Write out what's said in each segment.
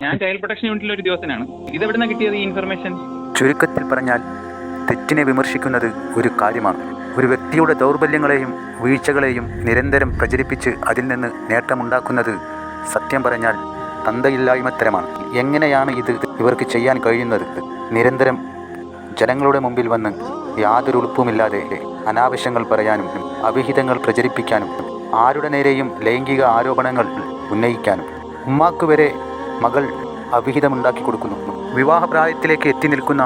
ഞാൻ child protection യൂണിറ്റിലെ ഒരു ഉദ്യോഗസ്ഥനാണ്. ഇതെവിടുന്നാ കിട്ടിയത് ഈ ഇൻഫർമേഷൻ? ചുരുക്കത്തിൽ പറഞ്ഞാൽ തെറ്റിനെ വിമർശിക്കുന്നത് ഒരു കാര്യമാണ്. ഒരു വ്യക്തിയുടെ ദൗർബല്യങ്ങളെയും വീഴ്ചകളെയും നിരന്തരം പ്രചരിപ്പിച്ച് അതിൽ നിന്ന് നേട്ടമുണ്ടാക്കുന്നത് സത്യം പറഞ്ഞാൽ തന്തയില്ലായ്മത്തരമാണ്. എങ്ങനെയാണ് ഇത് ഇവർക്ക് ചെയ്യാൻ കഴിയുന്നത്? നിരന്തരം ജനങ്ങളുടെ മുമ്പിൽ വന്ന് യാതൊരു ഉളുപ്പുമില്ലാതെ അനാവശ്യങ്ങൾ പറയാനും അവിഹിതങ്ങൾ പ്രചരിപ്പിക്കാനും ആരുടെ നേരെയും ലൈംഗിക ആരോപണങ്ങൾ ഉന്നയിക്കാനും ഉമ്മാക്ക് വരെ മകൾ അവിഹിതമുണ്ടാക്കി കൊടുക്കുന്നു. വിവാഹപ്രായത്തിലേക്ക് എത്തി നിൽക്കുന്ന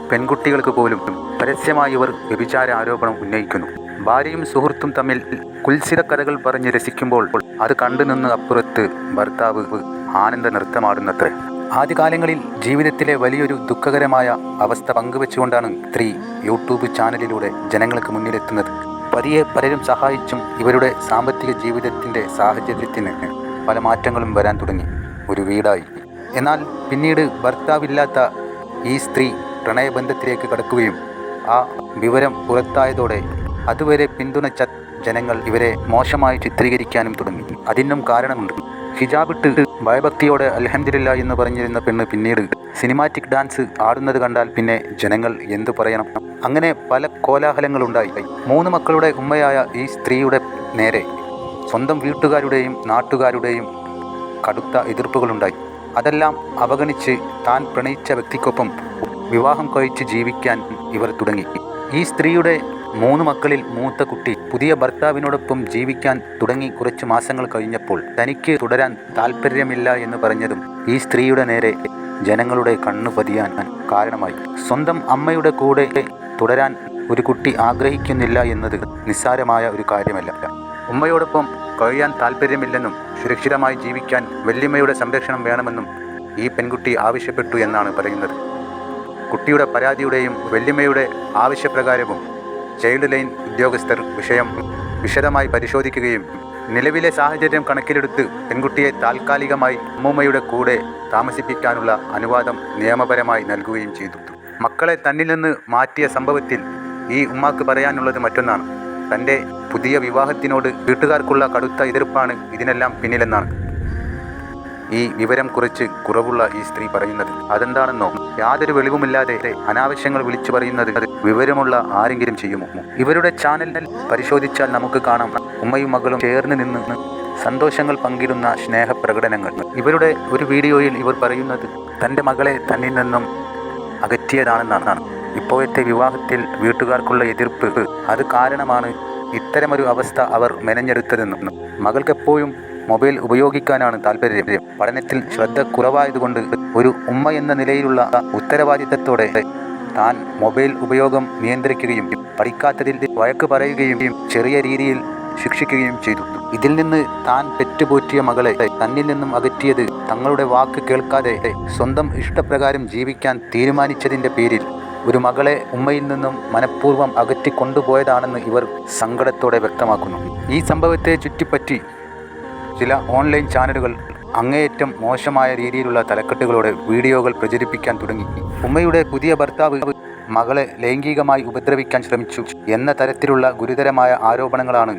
പെൺകുട്ടികൾക്ക് പോലും പരസ്യമായി ഇവർ വ്യഭിചാര ആരോപണം ഉന്നയിക്കുന്നു. ഭാര്യയും സുഹൃത്തും തമ്മിൽ കുൽസിത കഥകൾ പറഞ്ഞ് രസിക്കുമ്പോൾ അത് കണ്ടുനിന്ന് അപ്പുറത്ത് ഭർത്താവ് ആനന്ദ നൃത്തമാടുന്നത്രേ. ആദ്യകാലങ്ങളിൽ ജീവിതത്തിലെ വലിയൊരു ദുഃഖകരമായ അവസ്ഥ പങ്കുവെച്ചുകൊണ്ടാണ് സ്ത്രീ യൂട്യൂബ് ചാനലിലൂടെ ജനങ്ങൾക്ക് മുന്നിലെത്തുന്നത്. പതിയെ പലരും സഹായിച്ചും ഇവരുടെ സാമ്പത്തിക ജീവിതത്തിൻ്റെ സാഹചര്യത്തിന് പല മാറ്റങ്ങളും വരാൻ തുടങ്ങി. ഒരു വീടായി. എന്നാൽ പിന്നീട് ഭർത്താവില്ലാത്ത ഈ സ്ത്രീ പ്രണയബന്ധത്തിലേക്ക് കടക്കുകയും ആ വിവരം പുറത്തായതോടെ അതുവരെ പിന്തുണച്ച ജനങ്ങൾ ഇവരെ മോശമായി ചിത്രീകരിക്കാനും തുടങ്ങി. അതിനും കാരണമുണ്ട്. ഹിജാബിട്ട് ഭയഭക്തിയോടെ അൽഹംദുലില്ലാ എന്ന് പറഞ്ഞിരുന്ന പെണ്ണ് പിന്നീട് സിനിമാറ്റിക് ഡാൻസ് ആടുന്നത് കണ്ടാൽ പിന്നെ ജനങ്ങൾ എന്തു പറയണം? അങ്ങനെ പല കോലാഹലങ്ങളുണ്ടായി. 3 മക്കളുടെ ഉമ്മയായ ഈ സ്ത്രീയുടെ നേരെ സ്വന്തം വീട്ടുകാരുടെയും നാട്ടുകാരുടെയും കടുത്ത എതിർപ്പുകളുണ്ടായി. അതെല്ലാം അവഗണിച്ച് താൻ പ്രണയിച്ച വ്യക്തിക്കൊപ്പം വിവാഹം കഴിച്ച് ജീവിക്കാൻ ഇവർ തുടങ്ങി. ഈ സ്ത്രീയുടെ 3 മക്കളിൽ മൂത്ത കുട്ടി പുതിയ ഭർത്താവിനോടൊപ്പം ജീവിക്കാൻ തുടങ്ങി കുറച്ച് മാസങ്ങൾ കഴിഞ്ഞപ്പോൾ തനിക്ക് തുടരാൻ താല്പര്യമില്ല എന്ന് പറഞ്ഞതും ഈ സ്ത്രീയുടെ നേരെ ജനങ്ങളുടെ കണ്ണു പതിയാൻ കാരണമായി. സ്വന്തം അമ്മയുടെ കൂടെ തുടരാൻ ഒരു കുട്ടി ആഗ്രഹിക്കുന്നില്ല എന്നത് നിസ്സാരമായ ഒരു കാര്യമല്ല. ഉമ്മയോടൊപ്പം കഴിയാൻ താല്പര്യമില്ലെന്നും സുരക്ഷിതമായി ജീവിക്കാൻ വല്യമ്മയുടെ സംരക്ഷണം വേണമെന്നും ഈ പെൺകുട്ടി ആവശ്യപ്പെട്ടു എന്നാണ് പറയുന്നത്. കുട്ടിയുടെ പരാതിയുടെയും വല്യമ്മയുടെ ആവശ്യപ്രകാരവും ചൈൽഡ് ലൈൻ ഉദ്യോഗസ്ഥർ വിഷയം വിശദമായി പരിശോധിക്കുകയും നിലവിലെ സാഹചര്യം കണക്കിലെടുത്ത് പെൺകുട്ടിയെ താൽക്കാലികമായി അമ്മൂമ്മയുടെ കൂടെ താമസിപ്പിക്കാനുള്ള അനുവാദം നിയമപരമായി നൽകുകയും ചെയ്തു. മക്കളെ തന്നിൽ നിന്ന് മാറ്റിയ സംഭവത്തിൽ ഈ ഉമ്മാക്ക് പറയാനുള്ളത് മറ്റൊന്നാണ്. തൻ്റെ പുതിയ വിവാഹത്തിനോട് വീട്ടുകാർക്കുള്ള കടുത്ത എതിർപ്പാണ് ഇതിനെല്ലാം പിന്നിലെന്നാണ് ഈ വിവരം കുറിച്ച് കുറവുള്ള ഈ സ്ത്രീ പറയുന്നത്. അതെന്താണെന്നോ, യാതൊരു വെളിവുമില്ലാതെ അനാവശ്യങ്ങൾ വിളിച്ചു പറയുന്നത് വിവരമുള്ള ആരെങ്കിലും ചെയ്യുമോ? ഇവരുടെ ചാനൽ പരിശോധിച്ചാൽ നമുക്ക് കാണാം ഉമ്മയും മകളും ചേർന്ന് നിന്ന് സന്തോഷങ്ങൾ പങ്കിടുന്ന സ്നേഹപ്രകടനങ്ങൾ. ഇവരുടെ ഒരു വീഡിയോയിൽ ഇവർ പറയുന്നത് തൻ്റെ മകളെ തന്നിൽ നിന്നും അകറ്റിയതാണെന്നാണ്. ഇപ്പോഴത്തെ വിവാഹത്തിൽ വീട്ടുകാർക്കുള്ള എതിർപ്പ് അത് കാരണമാണ് ഇത്തരമൊരു അവസ്ഥ അവർ മെനഞ്ഞെടുത്തതെന്നും മകൾക്കെപ്പോഴും മൊബൈൽ ഉപയോഗിക്കാനാണ് താല്പര്യം. പഠനത്തിൽ ശ്രദ്ധ കുറവായതുകൊണ്ട് ഒരു ഉമ്മ എന്ന നിലയിലുള്ള ഉത്തരവാദിത്തത്തോടെ താൻ മൊബൈൽ ഉപയോഗം നിയന്ത്രിക്കുകയും പഠിക്കാത്തതിൽ വഴക്ക് പറയുകയും ചെറിയ രീതിയിൽ ശിക്ഷിക്കുകയും ചെയ്തു. ഇതിൽ നിന്ന് താൻ പെറ്റുപോറ്റിയ മകളെ തന്നിൽ നിന്നും അകറ്റിയത് തങ്ങളുടെ വാക്ക് കേൾക്കാതെ സ്വന്തം ഇഷ്ടപ്രകാരം ജീവിക്കാൻ തീരുമാനിച്ചതിൻ്റെ പേരിൽ ഒരു മകളെ ഉമ്മയിൽ നിന്നും മനഃപൂർവ്വം അകറ്റിക്കൊണ്ടുപോയതാണെന്ന് ഇവർ സങ്കടത്തോടെ വ്യക്തമാക്കുന്നു. ഈ സംഭവത്തെ ചുറ്റിപ്പറ്റി ചില ഓൺലൈൻ ചാനലുകൾ അങ്ങേയറ്റം മോശമായ രീതിയിലുള്ള തലക്കെട്ടുകളോടെ വീഡിയോകൾ പ്രചരിപ്പിക്കാൻ തുടങ്ങി. ഉമ്മയുടെ പുതിയ ഭർത്താവ് മകളെ ലൈംഗികമായി ഉപദ്രവിക്കാൻ ശ്രമിച്ചു എന്ന തരത്തിലുള്ള ഗുരുതരമായ ആരോപണങ്ങളാണ്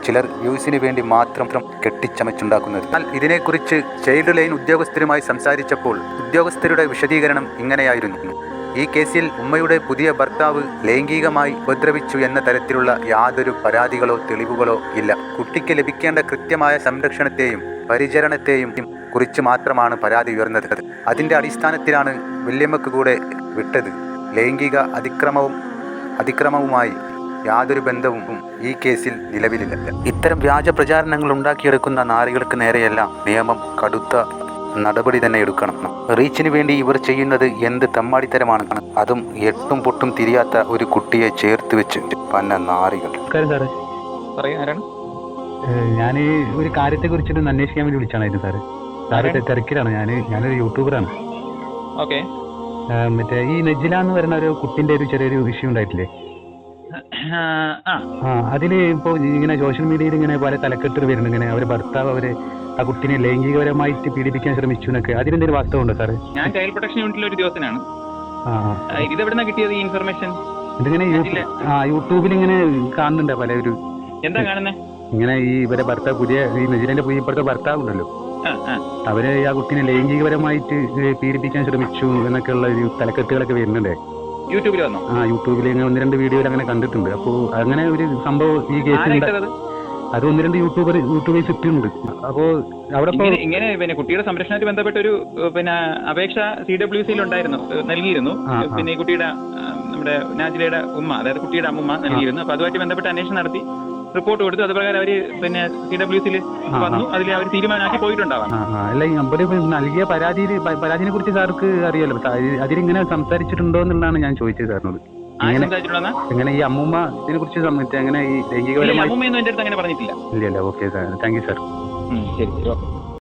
ചിലർ വ്യൂസിന് വേണ്ടി മാത്രം കെട്ടിച്ചമച്ചുണ്ടാക്കുന്നത്. എന്നാൽ ഇതിനെക്കുറിച്ച് ചൈൽഡ് ലൈൻ ഉദ്യോഗസ്ഥരുമായി സംസാരിച്ചപ്പോൾ ഉദ്യോഗസ്ഥരുടെ വിശദീകരണം ഇങ്ങനെയായിരുന്നു: ഈ കേസിൽ ഉമ്മയുടെ പുതിയ ഭർത്താവ് ലൈംഗികമായി ഉപദ്രവിച്ചു എന്ന തരത്തിലുള്ള യാതൊരു പരാതികളോ തെളിവുകളോ ഇല്ല. കുട്ടിക്ക് ലഭിക്കേണ്ട കൃത്യമായ സംരക്ഷണത്തെയും പരിചരണത്തെയും കുറിച്ച് മാത്രമാണ് പരാതി ഉയർന്നത്. അതിൻ്റെ അടിസ്ഥാനത്തിലാണ് വല്യമ്മക്ക് കൂടെ വിട്ടത്. ലൈംഗിക അതിക്രമവുമായി യാതൊരു ബന്ധവും ഈ കേസിൽ നിലവിലില്ല. ഇത്തരം വ്യാജ പ്രചാരണങ്ങൾ ഉണ്ടാക്കിയെടുക്കുന്ന നാരികൾക്ക് നേരെയെല്ലാം നിയമം കടുത്ത നടപടി തന്നെ എടുക്കണം. റീച്ചിന് വേണ്ടി ഇവർ ചെയ്യുന്നത് എന്ത് തെമ്മാടിത്തരമാണ്! അതും എട്ടും പൊട്ടും തിരിയാത്ത ഒരു കുട്ടിയെ ചേർത്ത് വെച്ച് പന്ന നാറികൾ. ഞാൻ ഒരു കാര്യത്തെ കുറിച്ചിട്ട് അന്വേഷിക്കാൻ വേണ്ടി വിളിച്ചാണ് സാറ്. തിരക്കിലാണ്. ഞാനൊരു യൂട്യൂബറാണ്. മറ്റേ ഈ നജില എന്ന് പറയുന്ന ഒരു കുട്ടിന്റെ ഒരു ചെറിയൊരു ഇഷ്യൂ ഉണ്ടായിട്ടില്ലേ? അതില് ഇപ്പൊ ഇങ്ങനെ സോഷ്യൽ മീഡിയയിൽ ഇങ്ങനെ പല തലക്കെട്ടുകൾ വരുന്നു. ഇങ്ങനെ അവരെ ഭർത്താവ് ആ കുട്ടിനെ ലൈംഗികപരമായിട്ട് പീഡിപ്പിക്കാൻ ശ്രമിച്ചു എന്നൊക്കെ. അതിനെന്തൊരു വാസ്തവമുണ്ടോ സാറ്? ഞാൻ ചൈൽഡ് പ്രൊട്ടക്ഷൻ യൂണിറ്റിലെ ഒരു ഉദ്യോഗസ്ഥനാണ്. ഇതെവിടുന്നാ കിട്ടിയത് ഈ ഇൻഫർമേഷൻ? ഇതിങ്ങനെ യൂട്യൂബിൽ ഇങ്ങനെ കാണുന്നുണ്ട് പല ഒരു. എന്താ കാണുന്നത്? ഇങ്ങനെ ഈ ഇവരെ ഭർത്താവ് പുതിയ ഈ നജിലിന്റെ ഇപ്പോഴത്തെ ഭർത്താവ് ഉണ്ടല്ലോ, അവര് ആ കുട്ടീനെ ലൈംഗികപരമായിട്ട് പീഡിപ്പിക്കാൻ ശ്രമിച്ചു എന്നൊക്കെയുള്ള ഒരു തലക്കെട്ടുകളൊക്കെ വരുന്നുണ്ട്. യൂട്യൂബിൽ വന്നോ? യൂട്യൂബിൽ ഇങ്ങനെ 1-2 വീഡിയോയിൽ അങ്ങനെ കണ്ടിട്ടുണ്ട്. അപ്പോൾ അങ്ങനെ ഒരു സംഭവം ഈ കേസിൽ അത് 1-2 യൂട്യൂബേഴ്സ് ഇട്ടിട്ടുണ്ട്. അപ്പോൾ അവിടെ ഇങ്ങനെ പിന്നെ കുട്ടിയുടെ സംരക്ഷണത്തിൽ ബന്ധപ്പെട്ട ഒരു പിന്നെ അപേക്ഷ CWC ഉണ്ടായിരുന്നു, നൽകിയിരുന്നു. പിന്നെ ഈ കുട്ടിയുടെ നമ്മുടെ നാജിലയുടെ ഉമ്മ, അതായത് കുട്ടിയുടെ അമ്മൂമ്മ നൽകിയിരുന്നു. അപ്പൊ അതുമായിട്ട് ബന്ധപ്പെട്ട് അന്വേഷണം നടത്തി റിപ്പോർട്ട് കൊടുത്തു. അതുപ്രകാരം അവര് പിന്നെ CWCയിൽ വന്നു. അതിൽ അവർ തീരുമാനമാക്കി പോയിട്ടുണ്ടാവാം. അല്ല, അവര് നൽകിയ പരാതിയെ കുറിച്ച് സാർക്ക് അറിയാലോ. അതിലിങ്ങനെ സംസാരിച്ചിട്ടുണ്ടോ എന്നുള്ളതാണ് ഞാൻ ചോദിച്ചത് സാറിനോട്. എങ്ങനെ ഈ അമ്മൂമ്മ ഇതിനെ കുറിച്ച് എങ്ങനെ ഈ ലൈംഗികപരമായി അമ്മൂമ്മയൊന്നും എന്റെ അടുത്ത് അങ്ങനെ പറഞ്ഞിട്ടില്ല. ഇല്ലല്ലോ. Okay sir, thank you sir. ശരി, ഓക്കെ.